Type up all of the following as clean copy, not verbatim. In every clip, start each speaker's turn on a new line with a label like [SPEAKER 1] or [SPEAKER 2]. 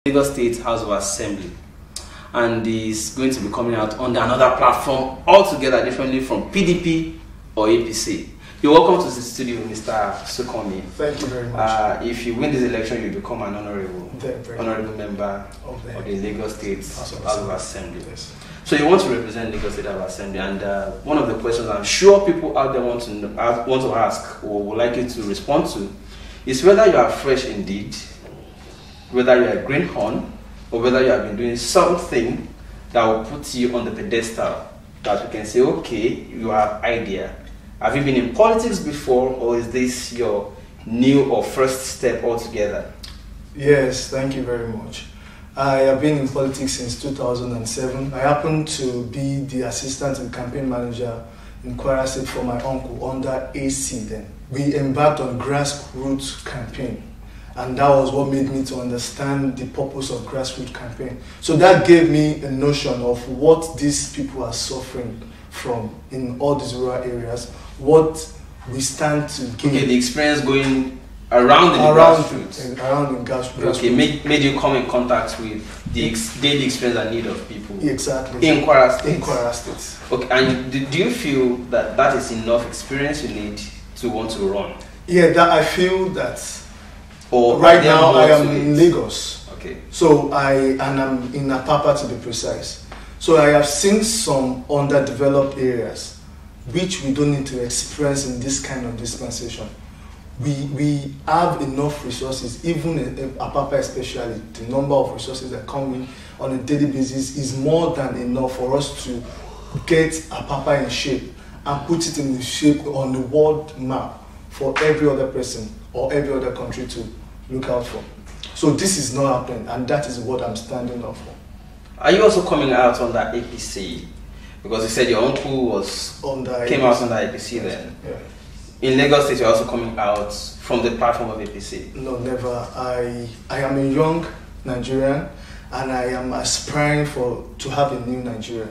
[SPEAKER 1] Lagos State House of Assembly, and is going to be coming out under another platform altogether differently from PDP or APC. You're welcome to the studio, Mr. Sukanmi.
[SPEAKER 2] Thank you very much.
[SPEAKER 1] If you win this election, you become an honorable member of the Lagos State House of Assembly.
[SPEAKER 2] Yes.
[SPEAKER 1] So you want to represent Lagos State House of Assembly, and one of the questions I'm sure people out there want to ask or would like you to respond to is whether you are fresh indeed, whether you are a greenhorn, or whether you have been doing something that will put you on the pedestal that we can say, okay, you have idea. Have you been in politics before, or is this your new or first step altogether?
[SPEAKER 2] Yes, thank you very much. I have been in politics since 2007. I happen to be the assistant and campaign manager in Kwara State for my uncle under AC then. We embarked on grassroots campaign, and that was what made me to understand the purpose of grassroots campaign. So that gave me a notion of what these people are suffering from in all these rural areas, what we stand to gain.
[SPEAKER 1] Okay, the experience going around in grassroots.
[SPEAKER 2] Around in grassroots.
[SPEAKER 1] Okay, made you come in contact with the daily experience and need of people.
[SPEAKER 2] Exactly.
[SPEAKER 1] In Kwara State.
[SPEAKER 2] In Kwara State.
[SPEAKER 1] Okay, and do you feel that that is enough experience you need to want to run?
[SPEAKER 2] Yeah, that I feel that.
[SPEAKER 1] Or
[SPEAKER 2] right now I am in Lagos.
[SPEAKER 1] Okay.
[SPEAKER 2] So I'm in Apapa to be precise. So I have seen some underdeveloped areas which we don't need to experience in this kind of dispensation. We have enough resources, even in Apapa especially. The number of resources that come in on a daily basis is more than enough for us to get Apapa in shape and put it in the shape on the world map for every other person or every other country to look out for. So this is not happening, and that is what I'm standing up for.
[SPEAKER 1] Are you also coming out on that APC? Because you said your uncle came out on that APC then.
[SPEAKER 2] Yeah.
[SPEAKER 1] In Lagos State, you're also coming out from the platform of APC?
[SPEAKER 2] No, never. I am a young Nigerian, and I am aspiring to have a new Nigeria.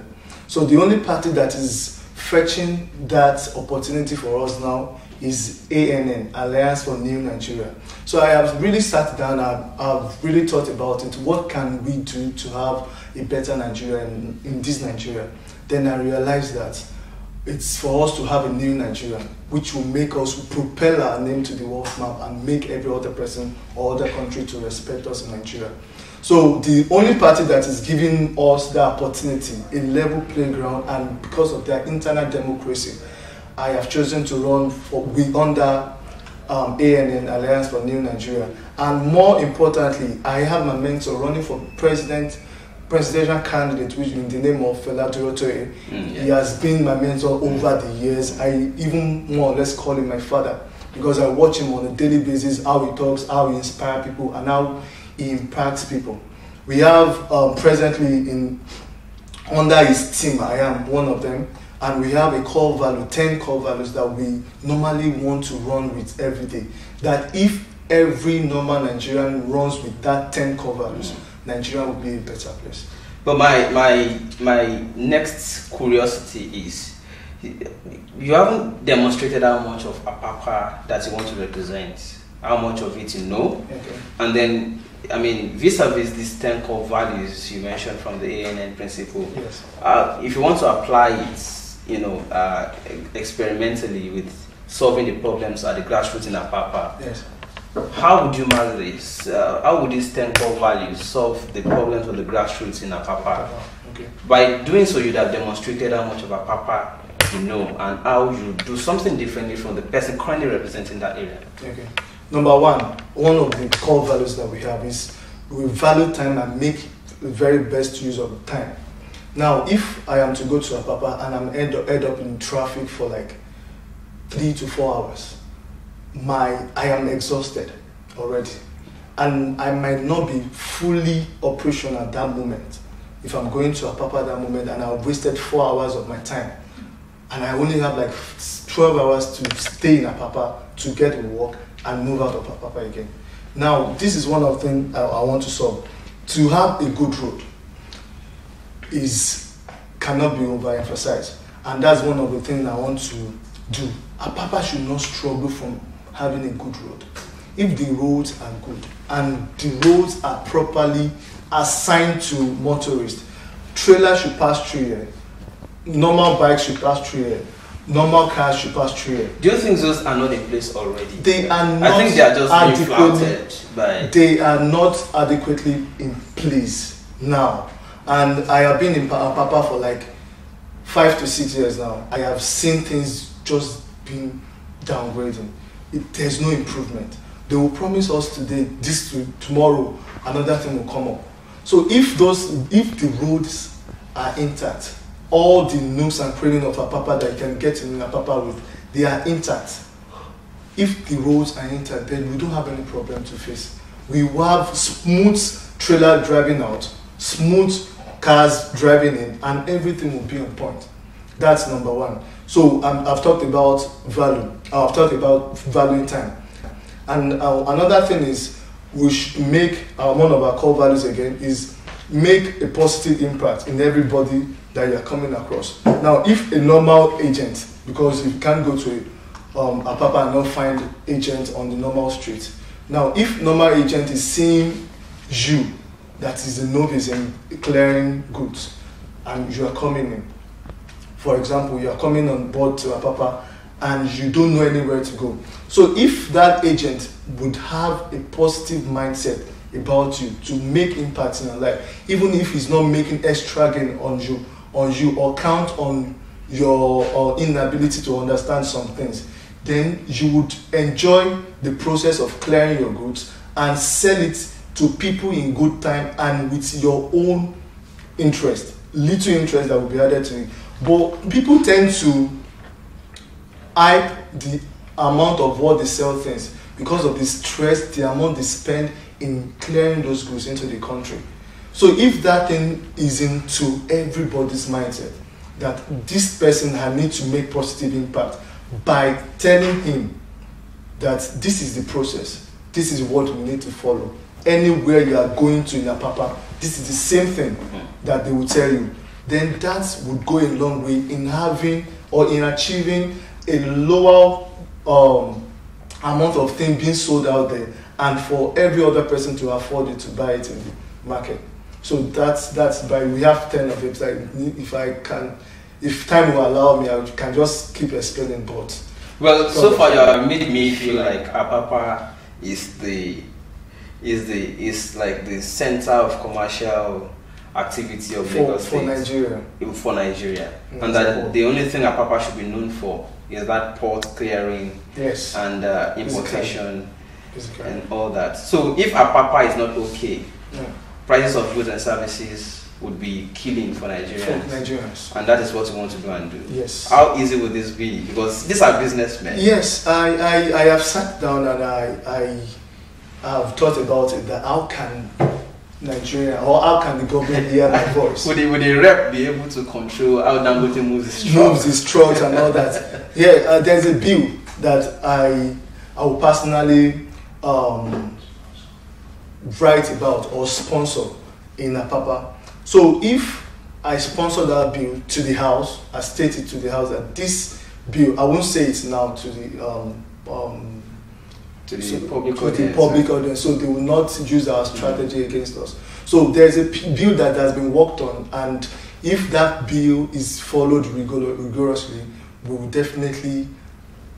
[SPEAKER 2] So the only party that is fetching that opportunity for us now is ANN, Alliance for New Nigeria. So I have really sat down, I've really thought about it. What can we do to have a better Nigeria in this Nigeria? Then I realized that it's for us to have a new Nigeria, which will make us propel our name to the world map and make every other person or other country to respect us in Nigeria. So the only party that is giving us the opportunity, a level playground, and because of their internal democracy, I have chosen to run under ANN, Alliance for New Nigeria. And more importantly, I have my mentor running for presidential candidate, which in the name of Fela Durotoi. He has been my mentor over the years. I even more or less call him my father, because I watch him on a daily basis, how he talks, how he inspires people, and how he impacts people. We have presently under his team, I am one of them, and we have a core value, 10 core values that we normally want to run with every day. That if every normal Nigerian runs with that 10 core values, Nigeria will be a better place.
[SPEAKER 1] But my next curiosity is, you haven't demonstrated how much of Apapa that you want to represent, how much of it you know,
[SPEAKER 2] okay. And
[SPEAKER 1] then, I mean, vis-a-vis these 10 core values you mentioned from the ANN principle,
[SPEAKER 2] yes.
[SPEAKER 1] If you want to apply it, experimentally with solving the problems at the grassroots in Apapa,
[SPEAKER 2] yes.
[SPEAKER 1] How would you manage this? How would these 10 core values solve the problems of the grassroots in Apapa?
[SPEAKER 2] Okay.
[SPEAKER 1] By doing so, you'd have demonstrated how much of Apapa you know and how you do something differently from the person currently representing that area.
[SPEAKER 2] Okay. Number one of the core values that we have is we value time and make the very best use of time. Now, if I am to go to Apapa and I'm end up in traffic for like 3 to 4 hours, I am exhausted already, and I might not be fully operational at that moment. If I'm going to Apapa at that moment and I've wasted 4 hours of my time, and I only have like 12 hours to stay in Apapa to get to work and move out of Apapa again. Now, this is one of the things I want to solve. To have a good road cannot be overemphasized, and that's one of the things I want to do. Apapa should not struggle from having a good road. if the roads are good and the roads are properly assigned to motorists, trailers should pass through here, normal bikes should pass through here, normal cars should pass through here.
[SPEAKER 1] Do you think those are not in place already?
[SPEAKER 2] They are not.
[SPEAKER 1] I think they are just being flouted by.
[SPEAKER 2] They are not adequately in place now. And I have been in Apapa for like 5 to 6 years now. I have seen things just being downgrading. There's no improvement. They will promise us today, this tomorrow, another thing will come up. So if the roads are intact, all the nooks and crannies of Apapa that you can get in Apapa with, they are intact. If the roads are intact, then we don't have any problem to face. We will have smooth trailer driving out, smooth cars driving in, and everything will be on point. That's number one. So I've talked about value. I've talked about valuing time. And another thing is, we should make one of our core values again is make a positive impact in everybody that you are coming across. Now, if a normal agent, because you can't go to Apapa and not find agent on the normal street. Now, if normal agent is seeing you, that is a novice in clearing goods, and you are coming in, for example, you are coming on board to Apapa and you don't know anywhere to go. So if that agent would have a positive mindset about you to make impact in your life, even if he's not making extra gain on you or count on your inability to understand some things, then you would enjoy the process of clearing your goods and sell it to people in good time and with your own interest, little interest that will be added to it. But people tend to hype the amount of what they sell things because of the stress, the amount they spend in clearing those goods into the country. So if that thing is into everybody's mindset, that this person needs to make positive impact by telling him that this is the process, this is what we need to follow. Anywhere you are going to in Apapa, this is the same thing that they will tell you. Then that would go a long way in having or in achieving a lower amount of things being sold out there, and for every other person to afford it to buy it in the market. So that's by we have 10 of it. If time will allow me, I can just keep explaining. But
[SPEAKER 1] well, so far you have made me feel like Apapa is like the center of commercial activity of Lagos State for Nigeria, and that the only thing Apapa should be known for is that port clearing,
[SPEAKER 2] yes,
[SPEAKER 1] and importation, and all that. So if Apapa is not okay, prices of goods and services would be killing for Nigerians. And that is what we want to go and do.
[SPEAKER 2] Yes.
[SPEAKER 1] How easy would this be? Because these are businessmen.
[SPEAKER 2] Yes, I have sat down and I have thought about it, that how can Nigeria, or how can the government hear my voice?
[SPEAKER 1] Would the rep be able to control how Dangote moves his trucks
[SPEAKER 2] and all that? Yeah, there's a bill that I will personally write about or sponsor in Apapa. So if I sponsor that bill to the House, I state it to the House that this bill, I won't say it now to the public audience, so they will not use our strategy against us. So there's a bill that has been worked on, and if that bill is followed rigorously, we will definitely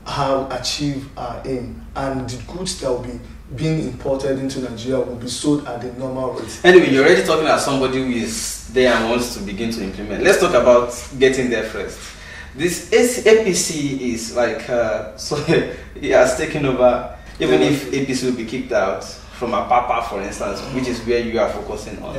[SPEAKER 2] achieve our aim, and the goods that will be being imported into Nigeria will be sold at the normal rate.
[SPEAKER 1] Anyway, you're already talking as somebody who is there and wants to begin to implement. Let's talk about getting there first. This APC is like, so he has taken over. Even if APC will be kicked out from Apapa, for instance, which is where you are focusing on,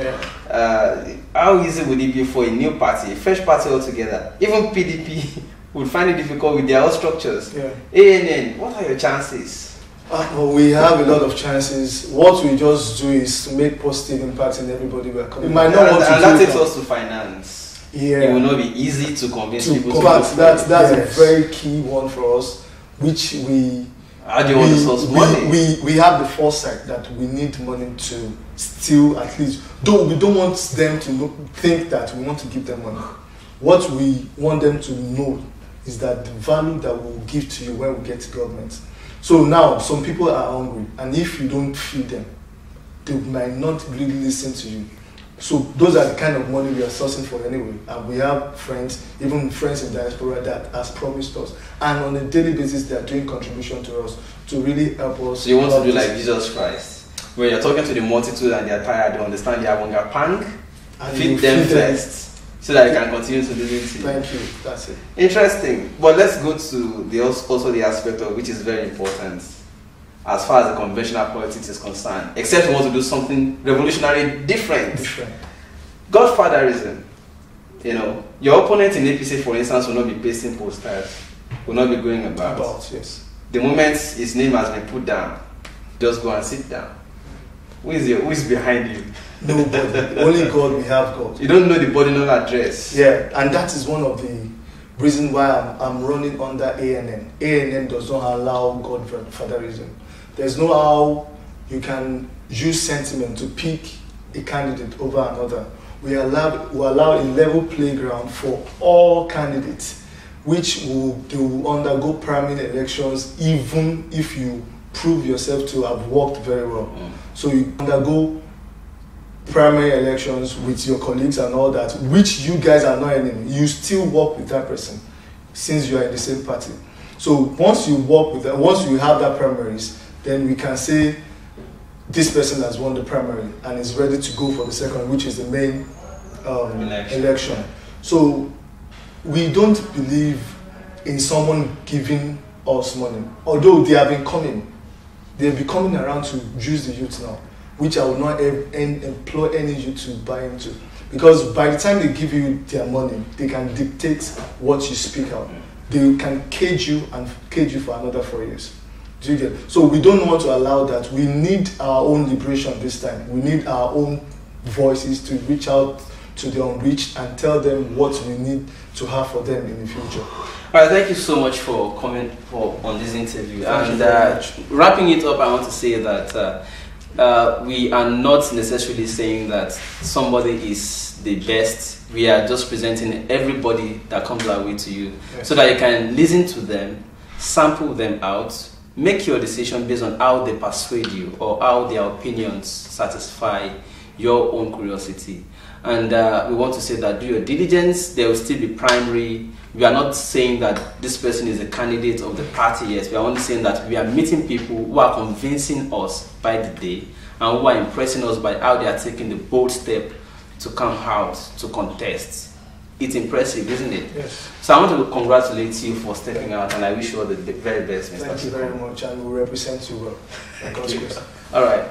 [SPEAKER 1] how easy would it be for a new party, a fresh party altogether? Even PDP would find it difficult with their own structures. ANN, what are your chances?
[SPEAKER 2] Well, we have a lot of chances. What we just do is to make positive impact in everybody we are coming.
[SPEAKER 1] And that takes us to finance.
[SPEAKER 2] Yeah.
[SPEAKER 1] It will not be easy to convince people to
[SPEAKER 2] that's a very key one for us, which we...
[SPEAKER 1] How do you want to source money?
[SPEAKER 2] We have the foresight that we need money to still, at least, though we don't want them to think that we want to give them money. What we want them to know is that the value that we will give to you when we get to government. So now some people are hungry, and if you don't feed them, they might not really listen to you. So those are the kind of money we are sourcing for anyway. And we have friends, even friends in diaspora, that has promised us. And on a daily basis, they are doing contribution to us to really help us.
[SPEAKER 1] So you want to do like Jesus Christ, where you're talking to the multitude and they're tired, they understand they have hunger pang, feed them first, so that you can continue to listen to you.
[SPEAKER 2] Thank you, that's it.
[SPEAKER 1] Interesting. But let's go to also the aspect of which is very important as far as the conventional politics is concerned, except you want to do something revolutionary different. Godfatherism. You know, your opponent in APC, for instance, will not be pasting posters, will not be going about.
[SPEAKER 2] Yes.
[SPEAKER 1] The moment his name has been put down, just go and sit down. Who is behind you?
[SPEAKER 2] Nobody. Only God, we have God.
[SPEAKER 1] You don't know the ordinal address.
[SPEAKER 2] Yeah, and that is one of the reasons why I'm running under ANN. ANN does not allow Godfatherism. There's no how you can use sentiment to pick a candidate over another. We allow a level playground for all candidates, which they will undergo primary elections even if you prove yourself to have worked very well. So you undergo primary elections with your colleagues and all that, which you guys are not enemy. You still work with that person since you are in the same party. So once you work with that, once you have that primaries, then we can say this person has won the primary and is ready to go for the second, which is the main election. So we don't believe in someone giving us money, although they have been coming. They'll be coming around to use the youth now, which I will not employ any youth to buy into. Because by the time they give you their money, they can dictate what you speak out. They can cage you and cage you for another 4 years. Do you get? So we don't want to allow that. We need our own liberation this time. We need our own voices to reach out to the unreached and tell them what we need to have for them in the future.
[SPEAKER 1] All right, thank you so much for coming on this interview. And wrapping it up, I want to say that we are not necessarily saying that somebody is the best. We are just presenting everybody that comes our way to you, yes, so that you can listen to them, sample them out, make your decision based on how they persuade you or how their opinions satisfy your own curiosity. And we want to say that do your diligence. There will still be primary. We are not saying that this person is a candidate of the party yet. We are only saying that we are meeting people who are convincing us by the day and who are impressing us by how they are taking the bold step to come out to contest. It's impressive, isn't it?
[SPEAKER 2] Yes.
[SPEAKER 1] So I want to congratulate you for stepping out, and I wish you all the very best, Mr.
[SPEAKER 2] Thank you very much, and we represent you well.
[SPEAKER 1] Thank you. All right.